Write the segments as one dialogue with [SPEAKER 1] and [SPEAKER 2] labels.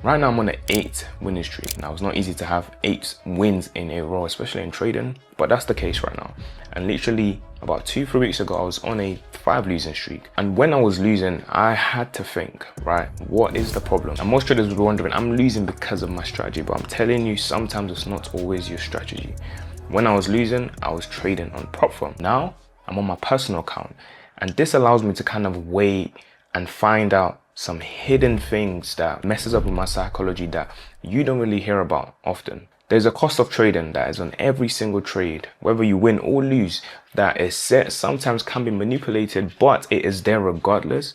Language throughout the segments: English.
[SPEAKER 1] Right now I'm on an 8 winning streak. Now it's not easy to have 8 wins in a row, especially in trading, but that's the case right now. And literally about 2-3 weeks ago, I was on a 5 losing streak. And when I was losing, I had to think, right, what is the problem? And most traders were wondering, I'm losing because of my strategy, but I'm telling you, sometimes it's not always your strategy. When I was losing, I was trading on prop firm. Now I'm on my personal account, and this allows me to kind of wait and find out some hidden things that messes up with my psychology that you don't really hear about often. There's a cost of trading that is on every single trade, whether you win or lose, that is set, sometimes can be manipulated, but it is there regardless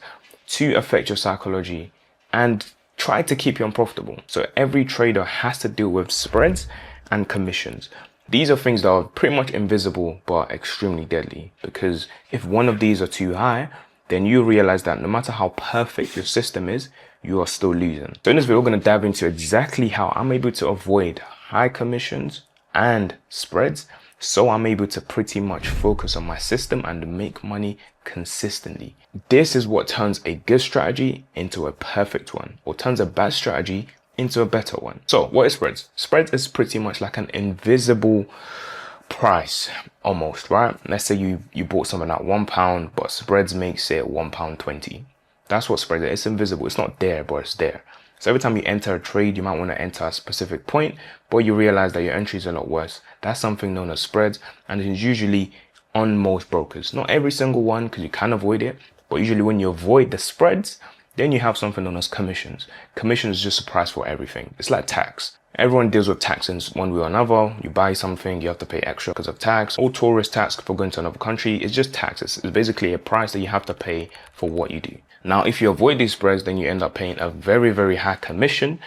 [SPEAKER 1] to affect your psychology and try to keep you unprofitable. So every trader has to deal with spreads and commissions. These are things that are pretty much invisible but extremely deadly, because if one of these are too high, then you realize that no matter how perfect your system is, you are still losing. So in this video, we're going to dive into exactly how I'm able to avoid high commissions and spreads, so I'm able to pretty much focus on my system and make money consistently. This is what turns a good strategy into a perfect one, or turns a bad strategy into a better one. So what is spreads? Spreads is pretty much like an invisible price almost, right? Let's say you bought something at £1, but spreads makes it £1.20. That's what spreads is. It's invisible. It's not there, but it's there. So every time you enter a trade, you might want to enter a specific point, but you realize that your entry is a lot worse. That's something known as spreads, and it's usually on most brokers. Not every single one, because you can avoid it, but usually when you avoid the spreads, then you have something known as commissions. Commissions is just a price for everything. It's like tax. Everyone deals with tax in one way or another. You buy something, you have to pay extra because of tax. Or tourist tax for going to another country. It's just taxes. It's basically a price that you have to pay for what you do. Now, if you avoid these spreads, then you end up paying a very, very high commission,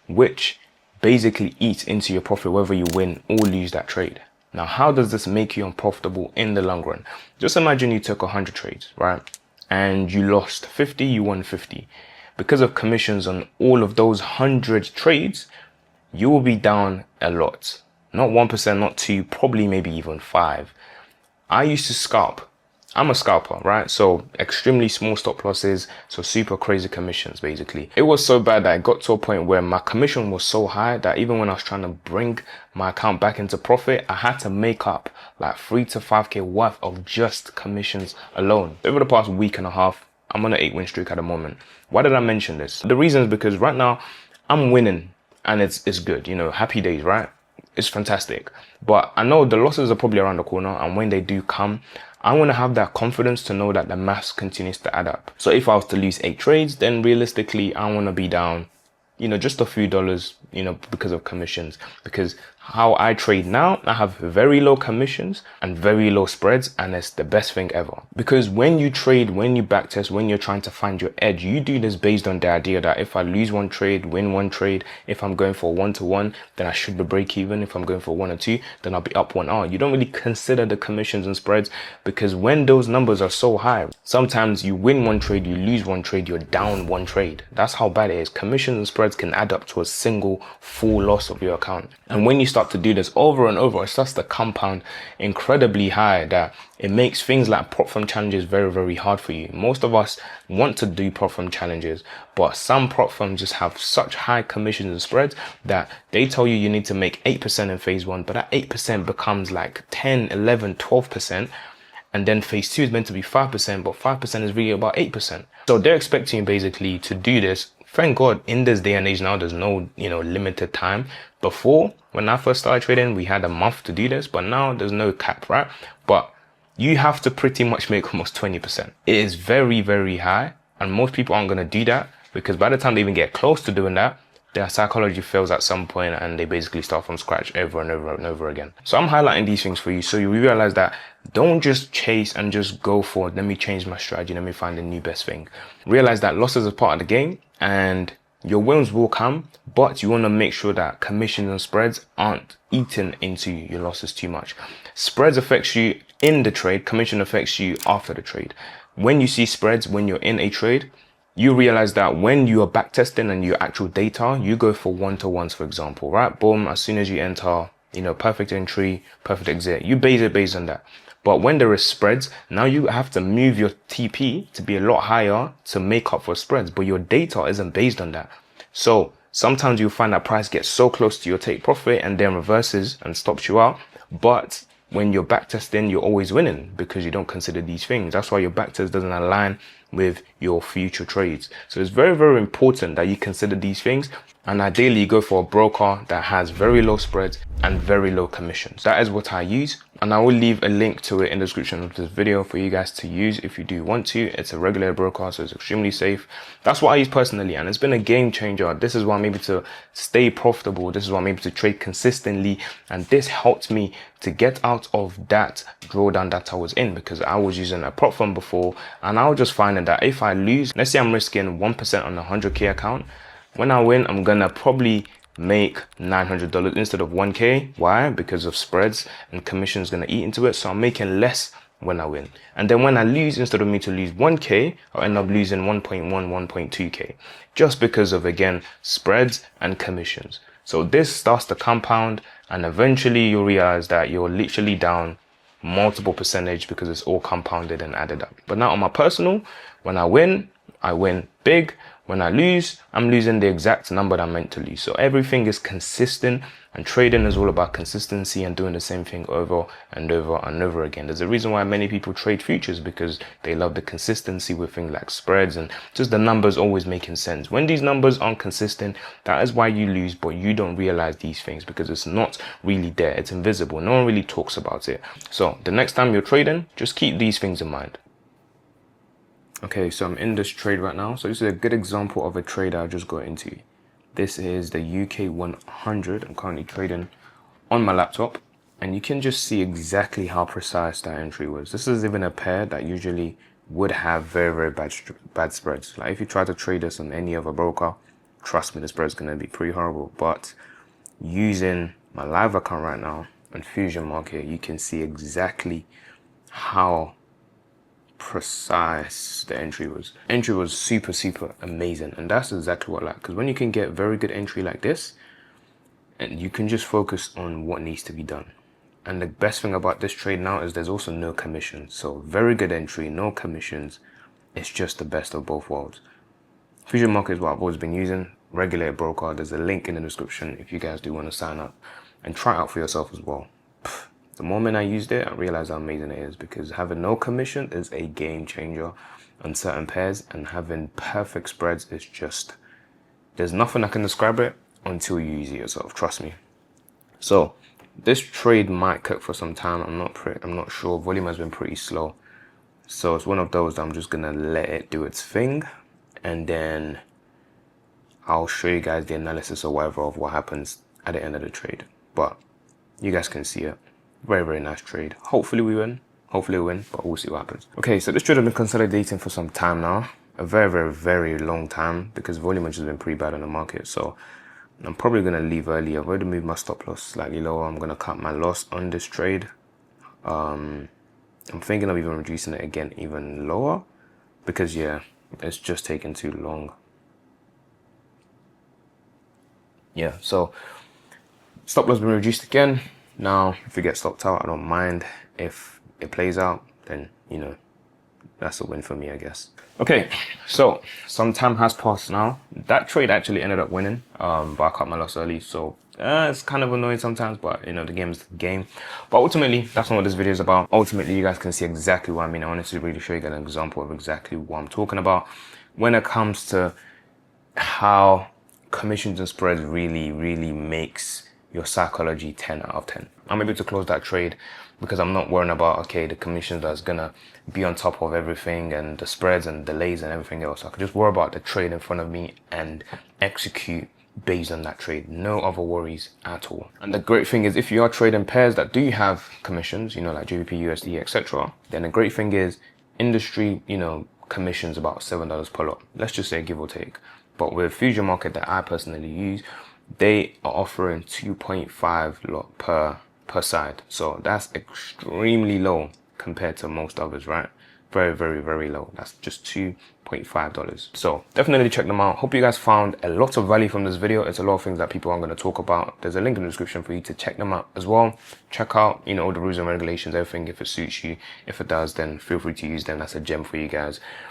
[SPEAKER 1] which basically eats into your profit, whether you win or lose that trade. Now, how does this make you unprofitable in the long run? Just imagine you took 100 trades, right? And you lost 50, you won 50. Because of commissions on all of those 100 trades, you will be down a lot. Not 1%, not 2, probably maybe even 5. I used to scalp. I'm a scalper, right? So extremely small stop losses, so super crazy commissions basically. It was so bad that I got to a point where my commission was so high that even when I was trying to bring my account back into profit, I had to make up like 3 to 5k worth of just commissions alone. Over the past week and a half, I'm on an 8-win streak at the moment. Why did I mention this? The reason is because right now I'm winning and it's good, you know, happy days, right? It's fantastic. But I know the losses are probably around the corner, and when they do come, I want to have that confidence to know that the maths continues to add up. So if I was to lose 8 trades, then realistically, I want to be down, you know, just a few dollars, you know, because of commissions. Because how I trade now, I have very low commissions and very low spreads, and it's the best thing ever. Because when you trade, when you backtest, when you're trying to find your edge, you do this based on the idea that if I lose one trade, win one trade, if I'm going for 1-to-1, then I should be break even. If I'm going for 1 or 2, then I'll be up 1R. You don't really consider the commissions and spreads, because when those numbers are so high, sometimes you win one trade, you lose one trade, you're down one trade. That's how bad it is. Commissions and spreads can add up to a single full loss of your account. And when you start to do this over and over, it starts to compound incredibly high that it makes things like prop firm challenges very, very hard for you. Most of us want to do prop firm challenges, but some prop firms just have such high commissions and spreads that they tell you need to make 8% in phase 1, but that 8% becomes like 10, 11, 12%. And then phase 2 is meant to be 5%, but 5% is really about 8%. So they're expecting you basically to do this. Thank God in this day and age now, there's no, you know, limited time. Before, when I first started trading, we had a month to do this, but now there's no cap, right? But you have to pretty much make almost 20%. It is very, very high, and most people aren't going to do that, because by the time they even get close to doing that, their psychology fails at some point and they basically start from scratch over and over and over again. So I'm highlighting these things for you so you realize that don't just chase and just go for, let me change my strategy, let me find the new best thing. Realize that losses are part of the game and your wins will come, but you want to make sure that commissions and spreads aren't eaten into your losses too much. Spreads affects you in the trade, commission affects you after the trade. When you see spreads, when you're in a trade, you realize that when you are backtesting and your actual data, you go for 1-to-1s, for example, right? Boom, as soon as you enter, you know, perfect entry, perfect exit, you base it based on that. But when there is spreads, now you have to move your TP to be a lot higher to make up for spreads, but your data isn't based on that. So Sometimes you'll find that price gets so close to your take profit and then reverses and stops you out. But when you're backtesting, you're always winning because you don't consider these things. That's why your backtest doesn't align with your future trades. So it's very, very important that you consider these things, and ideally you go for a broker that has very low spreads and very low commissions. That is what I use, and I will leave a link to it in the description of this video for you guys to use if you do want to. It's a regular broker, so it's extremely safe. That's what I use personally, and it's been a game changer. This is why I'm able to stay profitable. This is why I'm able to trade consistently, and this helped me to get out of that drawdown that I was in, because I was using a prop firm before, and I was just finding that if I lose, let's say I'm risking 1% on a 100k account, when I win, I'm gonna probably make $900 instead of 1k. Why? Because of spreads and commissions gonna eat into it. So I'm making less when I win. And then when I lose, instead of me to lose 1k, I'll end up losing 1.1, 1.2k, just because of, again, spreads and commissions. So this starts to compound, and eventually you'll realize that you're literally down multiple percentage because it's all compounded and added up. But now on my personal, when I win big. When I lose, I'm losing the exact number that I'm meant to lose. So everything is consistent, and trading is all about consistency and doing the same thing over and over and over again. There's a reason why many people trade futures, because they love the consistency with things like spreads and just the numbers always making sense. When these numbers aren't consistent, that is why you lose, but you don't realize these things because it's not really there. It's invisible. No one really talks about it. So the next time you're trading, just keep these things in mind. Okay, so I'm in this trade right now. So this is a good example of a trade I just got into. This is the UK 100. I'm currently trading on my laptop, and you can just see exactly how precise that entry was. This is even a pair that usually would have very, very bad spreads. Like if you try to trade this on any other broker, trust me, the spread's gonna be pretty horrible. But using my live account right now on Fusion Market, you can see exactly how precise the entry was. Entry was super amazing, and that's exactly what I like, because when you can get very good entry like this, and you can just focus on what needs to be done. And the best thing about this trade now is there's also no commissions. So very good entry, no commissions. It's just the best of both worlds. Fusion Market is what I've always been using. Regulated broker. There's a link in the description if you guys do want to sign up and try it out for yourself as well. The moment I used it, I realized how amazing it is, because having no commission is a game changer on certain pairs, and having perfect spreads is just, there's nothing I can describe it until you use it yourself, trust me. So this trade might cook for some time. I'm not sure. Volume has been pretty slow. So it's one of those that I'm just gonna let it do its thing, and then I'll show you guys the analysis or whatever of what happens at the end of the trade. But you guys can see it. Very nice trade. Hopefully we win, but we'll see what happens. Okay, so this trade has been consolidating for some time now, a very long time, because volume has just been pretty bad on the market. So I'm probably gonna leave early. I've already moved my stop loss slightly lower. I'm gonna cut my loss on this trade. I'm thinking of even reducing it again even lower, because yeah, it's just taking too long. Yeah, so stop loss been reduced again. Now, if it gets stopped out, I don't mind. If it plays out, then, you know, that's a win for me, I guess. Okay, so some time has passed now. That trade actually ended up winning, but I cut my loss early. So it's kind of annoying sometimes, but, you know, the game is the game. But ultimately, that's not what this video is about. Ultimately, you guys can see exactly what I mean. I wanted to really show you guys an example of exactly what I'm talking about when it comes to how commissions and spreads really makes your psychology 10 out of 10. I'm able to close that trade because I'm not worrying about, okay, the commissions that's gonna be on top of everything and the spreads and delays and everything else. I can just worry about the trade in front of me and execute based on that trade. No other worries at all. And the great thing is, if you are trading pairs that do have commissions, you know, like GBP, USD, etc., then the great thing is industry, you know, commissions about $7 per lot. Let's just say give or take. But with Fusion Market that I personally use, they are offering 2.5 lot per side. So that's extremely low compared to most others, right? Very low. That's just $2.5. So definitely check them out. Hope you guys found a lot of value from this video. It's a lot of things that people are going to talk about. There's a link in the description for you to check them out as well. Check out, you know, all the rules and regulations, everything. If it suits you, if it does, then feel free to use them. That's a gem for you guys.